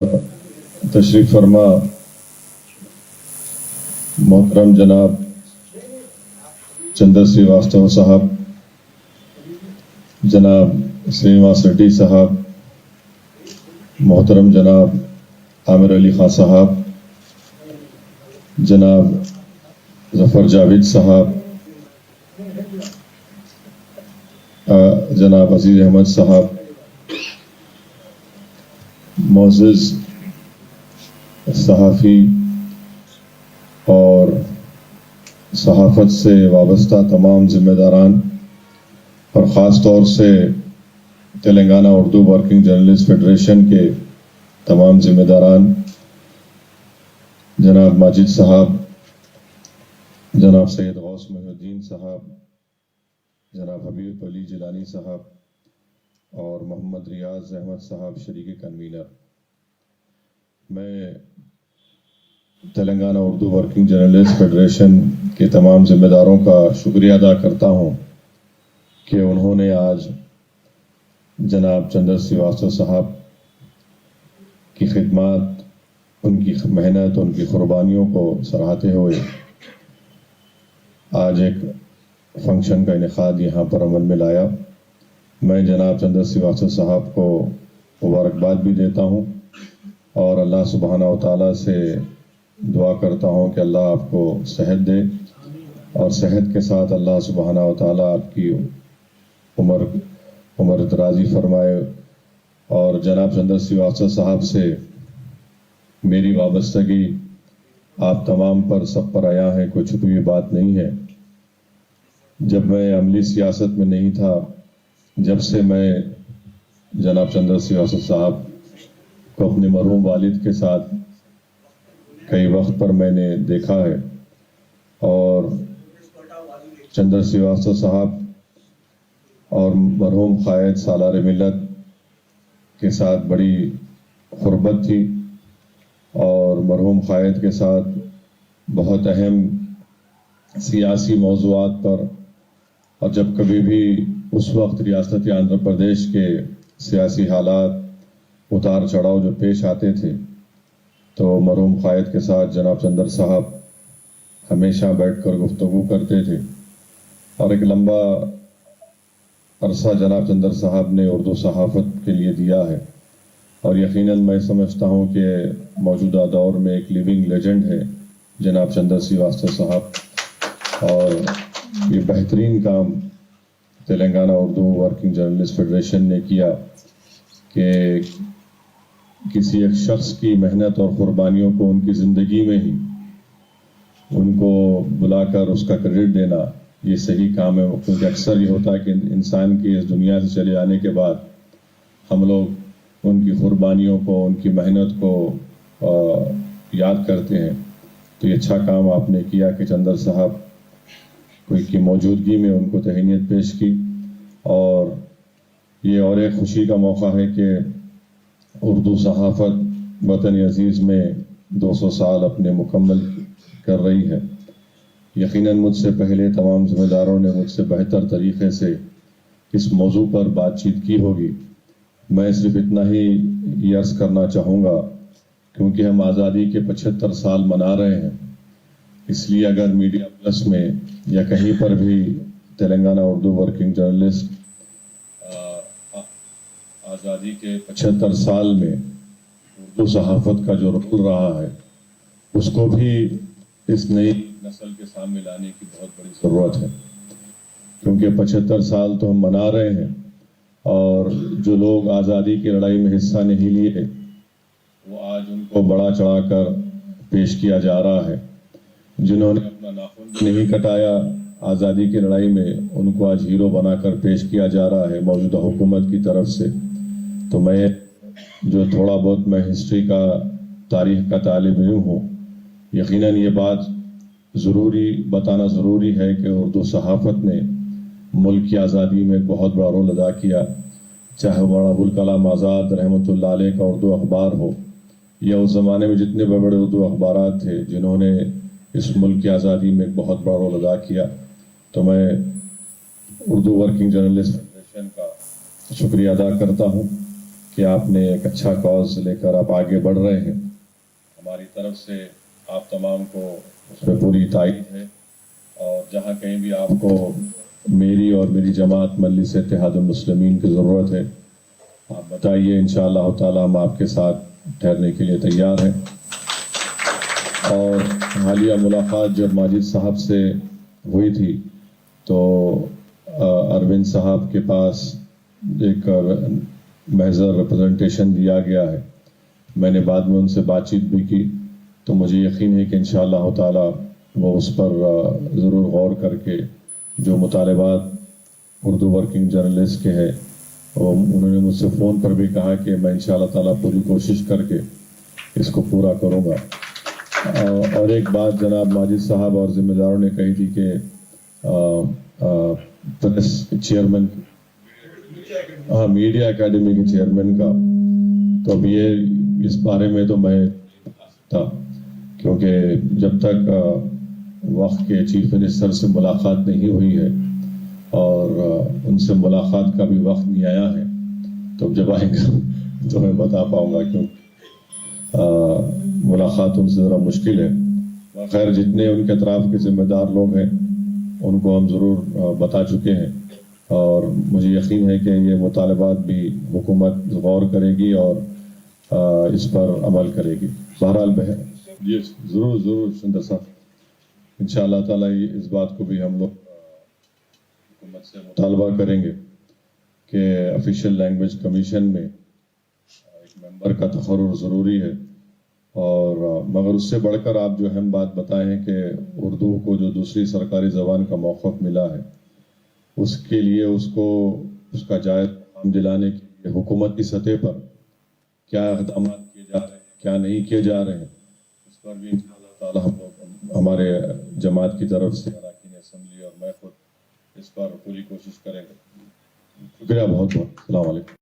تشریف فرما محترم جناب چندر سریواستو صاحب، جناب سرینواس ریڈی صاحب، محترم جناب عامر علی خان صاحب، جناب ظفر جاوید صاحب، جناب عزیز احمد صاحب، معزز صحافی اور صحافت سے وابستہ تمام ذمہ داران اور خاص طور سے Telangana Urdu working journalist federation کے تمام ذمہ داران، جناب ماجد صاحب، جناب سید غوث محی الدین صاحب، جناب حبیب علی جیلانی صاحب اور محمد ریاض احمد صاحب شریک کنوینر، میں Telangana Urdu working journalist federation کے تمام ذمہ داروں کا شکریہ ادا کرتا ہوں کہ انہوں نے آج جناب چندر سریواستو صاحب کی خدمات، ان کی محنت، ان کی قربانیوں کو سراہتے ہوئے آج ایک فنکشن کا انعقاد یہاں پر عمل میں لایا۔ میں جناب چندر سریواستو صاحب کو مبارکباد بھی دیتا ہوں اور اللہ سبحانہ و تعالیٰ سے دعا کرتا ہوں کہ اللہ آپ کو صحت دے اور صحت کے ساتھ اللہ سبحانہ و تعالیٰ آپ کی عمر درازی فرمائے۔ اور جناب چندر سریواستو صاحب سے میری وابستگی آپ تمام پر سب پر آیا ہے، کوئی چھپی ہوئی بات نہیں ہے۔ جب میں عملی سیاست میں نہیں تھا، جب سے میں جناب چندر سریواستو صاحب کو اپنے مرحوم والد کے ساتھ کئی وقت پر میں نے دیکھا ہے اور چندر سریواستو صاحب اور مرحوم قائد سالار ملت کے ساتھ بڑی قربت تھی اور مرحوم قائد کے ساتھ بہت اہم سیاسی موضوعات پر، اور جب کبھی بھی اس وقت ریاست آندھرا پردیش کے سیاسی حالات اتار چڑھاؤ جو پیش آتے تھے تو مرحوم قائد کے ساتھ جناب چندر صاحب ہمیشہ بیٹھ کر گفتگو کرتے تھے اور ایک لمبا عرصہ جناب چندر صاحب نے اردو صحافت کے لیے دیا ہے اور یقیناً میں سمجھتا ہوں کہ موجودہ دور میں ایک لیونگ لیجنڈ ہے جناب چندر سریواستو صاحب، اور یہ بہترین کام Telangana Urdu working journalist federation نے کیا کہ کسی ایک شخص کی محنت اور قربانیوں کو ان کی زندگی میں ہی ان کو بلا کر اس کا کریڈٹ دینا، یہ صحیح کام ہے، کیونکہ اکثر یہ ہوتا ہے کہ انسان کی اس دنیا سے چلے جانے کے بعد ہم لوگ ان کی قربانیوں کو، ان کی محنت کو یاد کرتے ہیں۔ تو یہ اچھا کام آپ نے کیا کہ چندر صاحب کوئی کی موجودگی میں ان کو تہنیت پیش کی، اور یہ اور ایک خوشی کا موقع ہے کہ اردو صحافت وطن عزیز میں 200 سال اپنے مکمل کر رہی ہے۔ یقیناً مجھ سے پہلے تمام ذمہ داروں نے مجھ سے بہتر طریقے سے اس موضوع پر بات چیت کی ہوگی۔ میں صرف اتنا ہی یہ عرض کرنا چاہوں گا، کیونکہ ہم آزادی کے 75 سال منا رہے ہیں، اس لیے اگر میڈیا پلس میں یا کہیں پر بھی تلنگانہ اردو ورکنگ جرنلسٹ آزادی کے 75 سال میں اردو صحافت کا جو رول رہا ہے اس کو بھی اس نئی نسل کے سامنے لانے کی بہت بڑی ضرورت ہے، کیونکہ 75 سال تو ہم منا رہے ہیں اور جو لوگ آزادی کی لڑائی میں حصہ نہیں لیے وہ آج ان کو بڑا چڑھا کر پیش کیا جا رہا ہے۔ جنہوں نے اپنا ناخن بھی نہیں کٹایا آزادی کی لڑائی میں، ان کو آج ہیرو بنا کر پیش کیا جا رہا ہے موجودہ حکومت کی طرف سے۔ تو میں جو تھوڑا بہت میں ہسٹری کا، تاریخ کا طالب علم ہوں، یقیناً یہ بات بتانا ضروری ہے کہ اردو صحافت نے ملک کی آزادی میں بہت بڑا رول ادا کیا، چاہے بڑا ابوالکلام آزاد رحمۃ اللہ علیہ کا اردو اخبار ہو یا اس زمانے میں جتنے بڑے بڑے اردو اخبارات تھے جنہوں نے اس ملک کی آزادی میں بہت بڑا رول ادا کیا۔ تو میں اردو ورکنگ جرنلسٹ فیڈریشن کا شکریہ ادا کرتا ہوں کہ آپ نے ایک اچھا کاز لے کر آپ آگے بڑھ رہے ہیں. ہماری طرف سے آپ تمام کو اس میں پوری تائید ہے، اور جہاں کہیں بھی آپ کو میری اور میری جماعت مجلس اتحاد المسلمین کی ضرورت ہے، آپ بتائیے. انشاءاللہ تعالی ہم آپ کے ساتھ ٹھہرنے کے لیے تیار ہیں. اور حالیہ ملاقات جب ماجد صاحب سے ہوئی تھی تو اروند صاحب کے پاس ایک محضر ریپرزنٹیشن دیا گیا ہے. میں نے بعد میں ان سے بات چیت بھی کی، تو مجھے یقین ہے کہ انشاءاللہ تعالی وہ اس پر ضرور غور کر کے جو مطالبات اردو ورکنگ جرنلسٹ کے ہیں، انہوں نے مجھ سے فون پر بھی کہا کہ میں انشاءاللہ تعالی پوری کوشش کر کے اس کو پورا کروں گا. اور ایک بات جناب ماجد صاحب اور ذمہ داروں نے کہی تھی کہ پریس چیئرمین، میڈیا اکیڈمی کے چیئرمین کا، تو اب یہ اس بارے میں تو میں تھا، کیونکہ جب تک وقت کے چیف منسٹر سے ملاقات نہیں ہوئی ہے اور ان سے ملاقات کا بھی وقت نہیں آیا ہے، تو جب آئے گا تو میں بتا پاؤں گا، کیونکہ ملاقات ان سے ذرا مشکل ہے. خیر جتنے ان کے اطراف کے ذمہ دار لوگ ہیں ان کو ہم ضرور بتا چکے ہیں، اور مجھے یقین ہے کہ یہ مطالبات بھی حکومت غور کرے گی اور اس پر عمل کرے گی. بہرحال جی ضرور شندر صاحب، انشاءاللہ تعالی اس بات کو بھی ہم لوگ حکومت سے مطالبہ کریں گے کہ آفیشیل لینگویج کمیشن میں ایک ممبر کا تقرر ضروری ہے. اور مگر اس سے بڑھ کر آپ جو اہم بات بتائے ہیں کہ اردو کو جو دوسری سرکاری زبان کا موقف ملا ہے، اس کے لیے اس کا جائز دلانے کے لیے حکومت کی سطح پر کیا اقدامات کیے جا رہے ہیں، کیا نہیں کیے جا رہے ہیں، اس پر بھی انشاءاللہ تعالی ہم لوگ ہمارے جماعت کی طرف سے اراکین اسمبلی اور میں خود اس پر پوری کوشش کریں گے. شکریہ بہت بہت. السلام علیکم.